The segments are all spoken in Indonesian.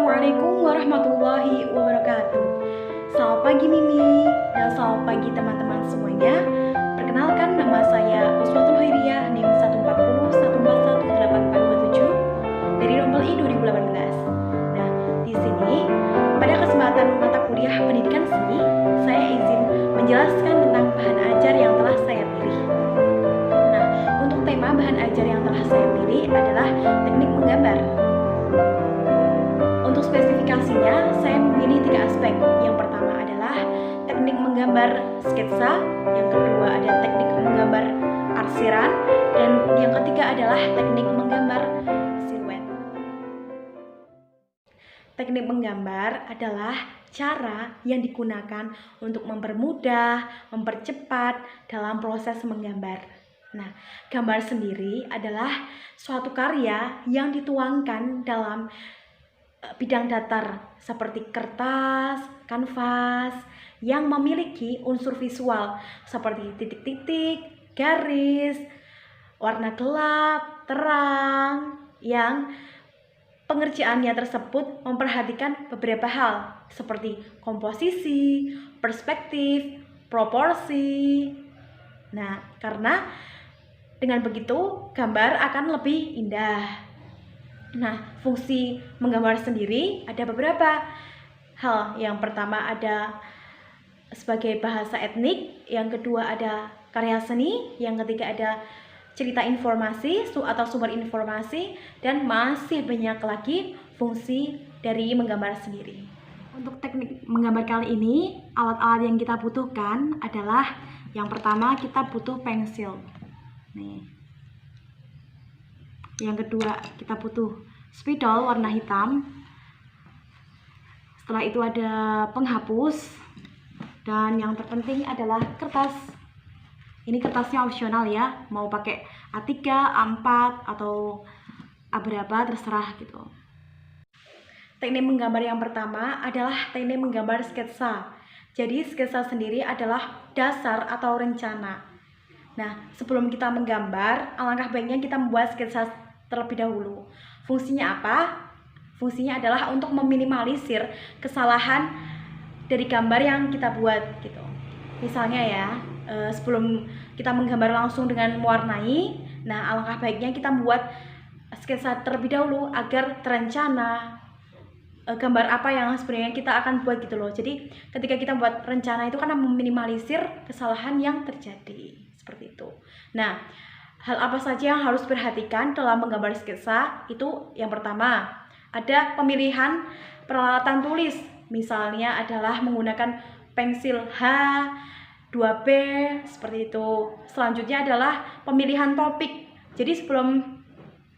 Assalamualaikum warahmatullahi wabarakatuh. Selamat pagi Mimi dan selamat pagi teman-teman semuanya. Perkenalkan, nama saya Uswatul Khairiyah NIM 140141827 dari Rombel I 2018. Nah, di sini pada kesempatan mata kuliah pendidikan seni, saya izin menjelaskan tentang bahan ajar yang telah saya pilih. Nah, untuk tema bahan ajar yang telah saya pilih adalah teknik menggambar. Untuk spesifikasinya, saya memilih 3 aspek. Yang pertama adalah teknik menggambar sketsa, yang kedua ada teknik menggambar arsiran, dan yang ketiga adalah teknik menggambar siluet. Teknik menggambar adalah cara yang digunakan untuk mempermudah, mempercepat dalam proses menggambar. Nah, gambar sendiri adalah suatu karya yang dituangkan dalam bidang datar seperti kertas, kanvas yang memiliki unsur visual seperti titik-titik, garis, warna gelap, terang, yang pengerjaannya tersebut memperhatikan beberapa hal seperti komposisi, perspektif, proporsi. Nah, karena dengan begitu gambar akan lebih indah. Nah, fungsi menggambar sendiri ada beberapa hal. Yang pertama ada sebagai bahasa etnik, yang kedua ada karya seni, yang ketiga ada cerita informasi atau sumber informasi, dan masih banyak lagi fungsi dari menggambar sendiri. Untuk teknik menggambar kali ini, alat-alat yang kita butuhkan adalah yang pertama kita butuh pensil. Nih. Yang kedua, kita butuh spidol warna hitam. Setelah itu ada penghapus. Dan yang terpenting adalah kertas. Ini kertasnya opsional ya, mau pakai A3, A4, atau A berapa terserah gitu. Teknik menggambar yang pertama adalah teknik menggambar sketsa. Jadi sketsa sendiri adalah dasar atau rencana. Nah, sebelum kita menggambar, alangkah baiknya kita membuat sketsa terlebih dahulu. Fungsinya apa? Fungsinya adalah untuk meminimalisir kesalahan dari gambar yang kita buat gitu. Misalnya ya, sebelum kita menggambar langsung dengan mewarnai, nah alangkah baiknya kita membuat sketsa terlebih dahulu agar terencana gambar apa yang sebenarnya kita akan buat gitu loh. Jadi ketika kita buat rencana itu karena meminimalisir kesalahan yang terjadi seperti itu. Nah, hal apa saja yang harus diperhatikan dalam menggambar sketsa? Itu yang pertama, ada pemilihan peralatan tulis. Misalnya adalah menggunakan pensil H, 2B, seperti itu. Selanjutnya adalah pemilihan topik. Jadi sebelum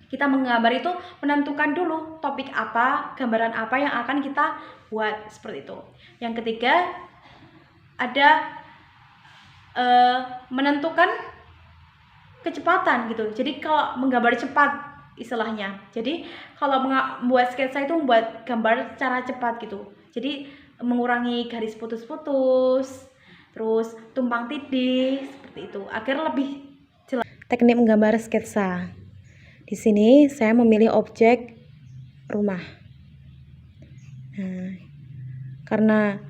kita menggambar itu menentukan dulu topik apa, gambaran apa yang akan kita buat, seperti itu. Yang ketiga, ada menentukan kecepatan gitu. Jadi kalau menggambar cepat istilahnya. Jadi kalau membuat sketsa itu membuat gambar secara cepat gitu. Jadi mengurangi garis putus-putus, terus tumpang tindih seperti itu agar lebih jelas. Teknik menggambar sketsa. Di sini saya memilih objek rumah. Nah, karena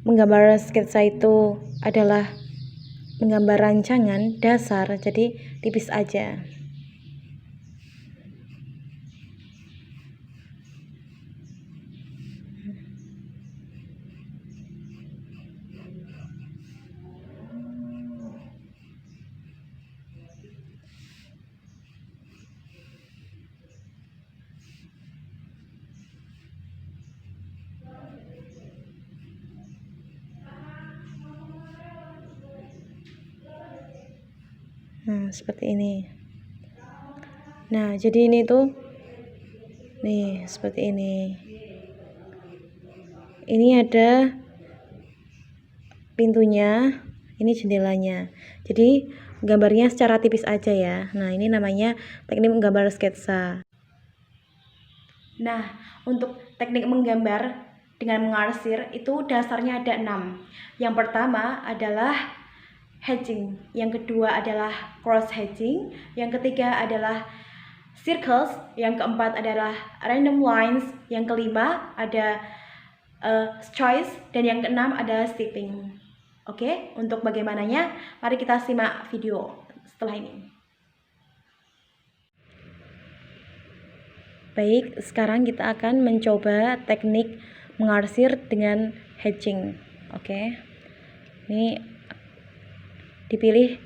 menggambar sketsa itu adalah menggambar rancangan dasar, jadi tipis aja. Nah, seperti ini. Nah, jadi ini tuh nih, seperti ini. Ini ada pintunya, ini jendelanya. Jadi, gambarnya secara tipis aja ya. Nah, ini namanya teknik menggambar sketsa. Nah, untuk teknik menggambar dengan mengarsir itu dasarnya ada 6. Yang pertama adalah hatching, yang kedua adalah cross hatching, yang ketiga adalah circles, yang keempat adalah random lines, yang kelima ada choice, dan yang keenam ada stepping. Oke, untuk bagaimananya, mari kita simak video setelah ini. Baik, sekarang kita akan mencoba teknik mengarsir dengan hatching. Oke, ini dipilih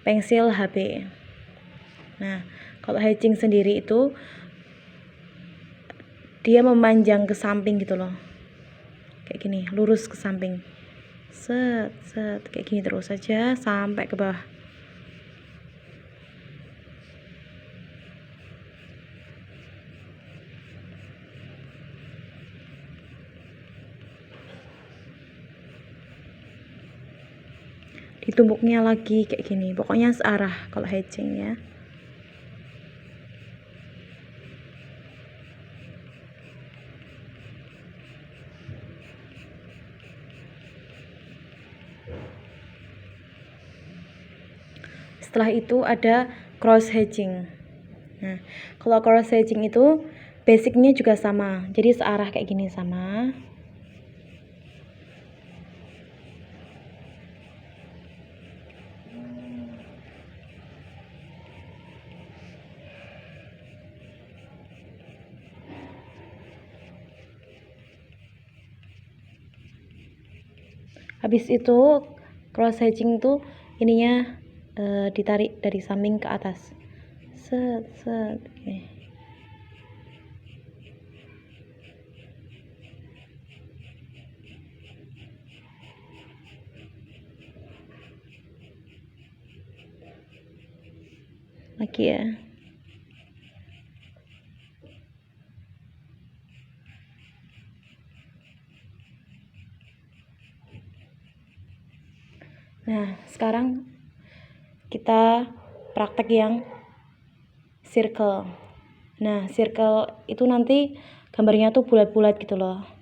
pensil HB. Nah, kalau hatching sendiri itu dia memanjang ke samping gitu loh, kayak gini, lurus ke samping, set kayak gini terus saja sampai ke bawah. Ditumpuknya lagi kayak gini, pokoknya searah kalau hatching ya. Setelah itu ada cross hatching. Nah, kalau cross hatching itu basicnya juga sama, jadi searah kayak gini sama. Habis itu cross hatching itu ininya ditarik dari samping ke atas, set okay. Lagi ya. Nah, sekarang kita praktek yang circle. Nah, circle itu nanti gambarnya tuh bulat-bulat gitu loh.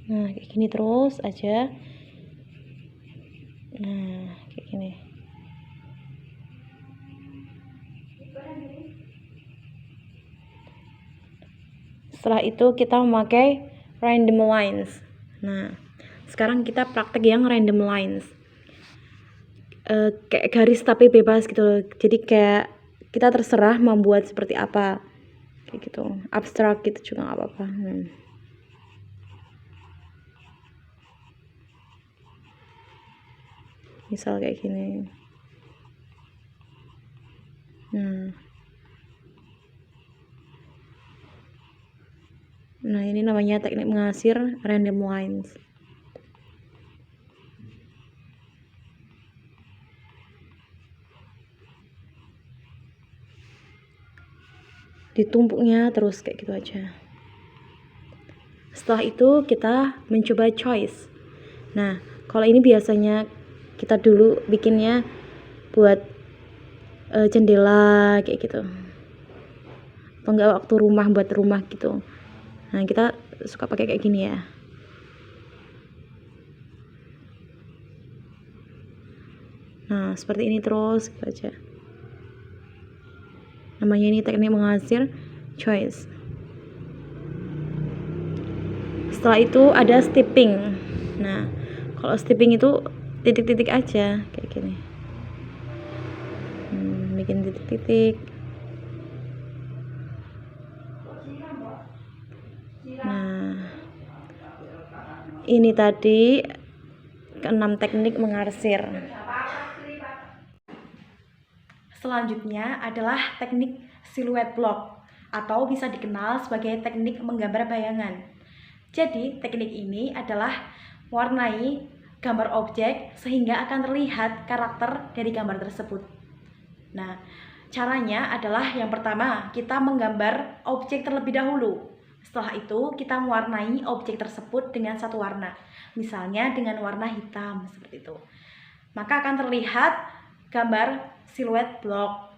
Nah, kayak gini terus aja. Nah, kayak gini. Setelah itu kita memakai random lines. Nah, sekarang kita praktek yang random lines. Kayak garis tapi bebas gitu loh. Jadi kayak kita terserah membuat seperti apa. Kayak gitu. Abstrak gitu juga nggak apa-apa. Misal kayak gini. Nah, ini namanya teknik mengarsir random lines. Ditumpuknya terus kayak gitu aja. Setelah itu kita mencoba choice. Nah, kalau ini biasanya kita dulu bikinnya buat jendela kayak gitu, atau enggak waktu buat rumah gitu. Nah, kita suka pakai kayak gini ya. Nah, seperti ini terus gitu aja. Namanya ini teknik mengarsir choice. Setelah itu ada stepping. Nah, kalau stepping itu titik-titik aja kayak gini. Bikin titik-titik. Nah, ini tadi keenam teknik mengarsir. Selanjutnya adalah teknik silhouette block, atau bisa dikenal sebagai teknik menggambar bayangan. Jadi, teknik ini adalah warnai gambar objek sehingga akan terlihat karakter dari gambar tersebut. Nah, Caranya adalah yang pertama, kita menggambar objek terlebih dahulu. Setelah itu, kita mewarnai objek tersebut dengan satu warna. Misalnya dengan warna hitam, seperti itu. Maka akan terlihat gambar siluet blok.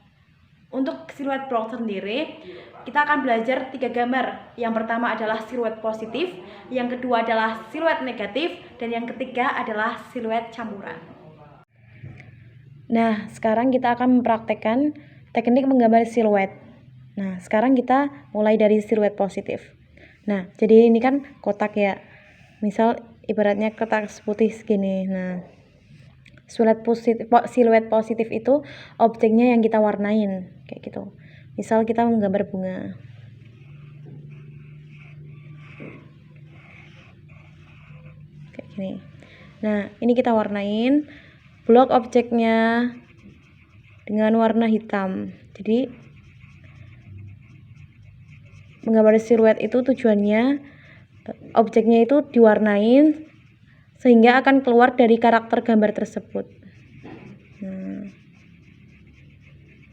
Untuk siluet blok sendiri, kita akan belajar 3 gambar. Yang pertama adalah siluet positif, yang kedua adalah siluet negatif, dan yang ketiga adalah siluet campuran. Nah, sekarang kita akan mempraktekkan teknik menggambar siluet. Nah, sekarang kita mulai dari siluet positif. Nah, jadi ini kan kotak ya. Misal ibaratnya kotak putih segini. Nah, siluet positif itu objeknya yang kita warnain kayak gitu. Misal kita menggambar bunga. Kayak gini. Nah, ini kita warnain blok objeknya dengan warna hitam. Jadi menggambar siluet itu tujuannya objeknya itu diwarnain sehingga akan keluar dari karakter gambar tersebut. Nah,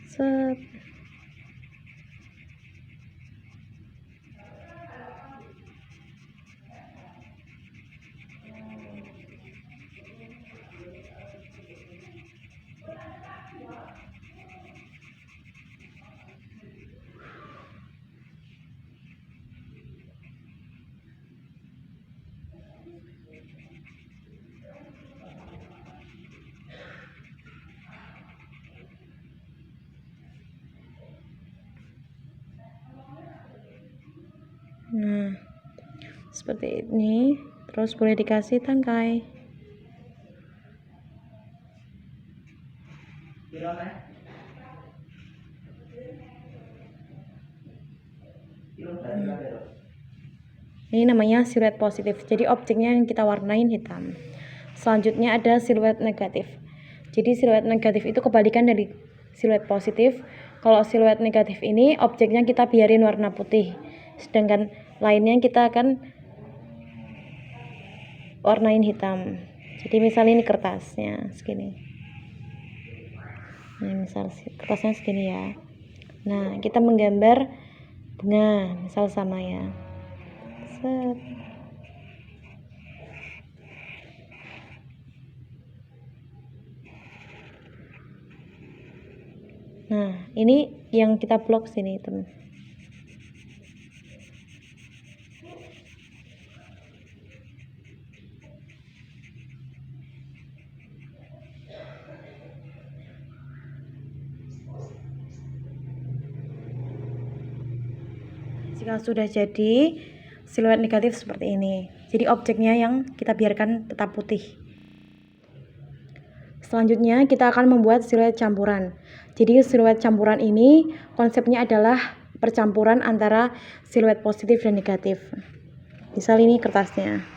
set. Nah, seperti ini. Terus boleh dikasih tangkai. Ini namanya siluet positif. Jadi objeknya yang kita warnain hitam. Selanjutnya ada siluet negatif. Jadi siluet negatif itu kebalikan dari siluet positif. Kalau siluet negatif ini objeknya kita biarin warna putih. Sedangkan lainnya kita akan warnain hitam. Jadi misalnya ini kertasnya segini. Nah, misal kertasnya segini ya. Nah, kita menggambar bunga, misal sama ya. Set. Nah, ini yang kita blok sini, teman. Jika sudah jadi siluet negatif seperti ini, jadi objeknya yang kita biarkan tetap putih. Selanjutnya kita akan membuat siluet campuran. Jadi siluet campuran ini konsepnya adalah percampuran antara siluet positif dan negatif. Misal ini kertasnya.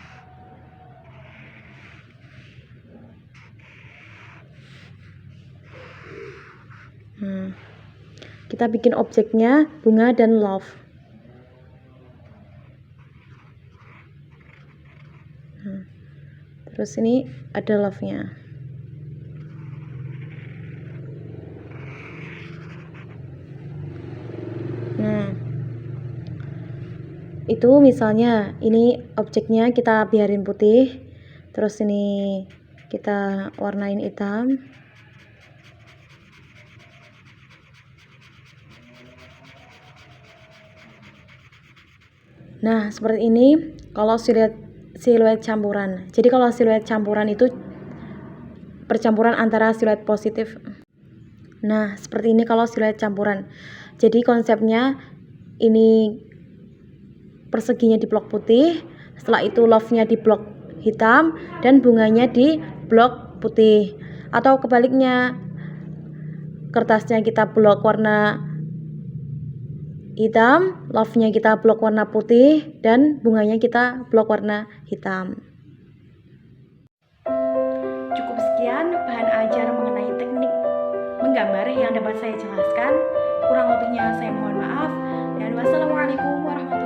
Nah, kita bikin objeknya bunga dan love. Nah, terus ini ada love-nya. Nah, itu misalnya ini objeknya kita biarin putih, terus ini kita warnain hitam. Nah, seperti ini kalau siluet campuran. Jadi kalau siluet campuran itu percampuran antara siluet positif. Nah, seperti ini kalau siluet campuran. Jadi konsepnya ini perseginya di blok putih, setelah itu love-nya di blok hitam dan bunganya di blok putih. Atau kebaliknya, kertasnya kita blok warna hitam, love-nya kita blok warna putih, dan bunganya kita blok warna hitam. Cukup sekian bahan ajar mengenai teknik menggambar yang dapat saya jelaskan. Kurang lebihnya saya mohon maaf. Dan wassalamualaikum warahmatullahi wabarakatuh.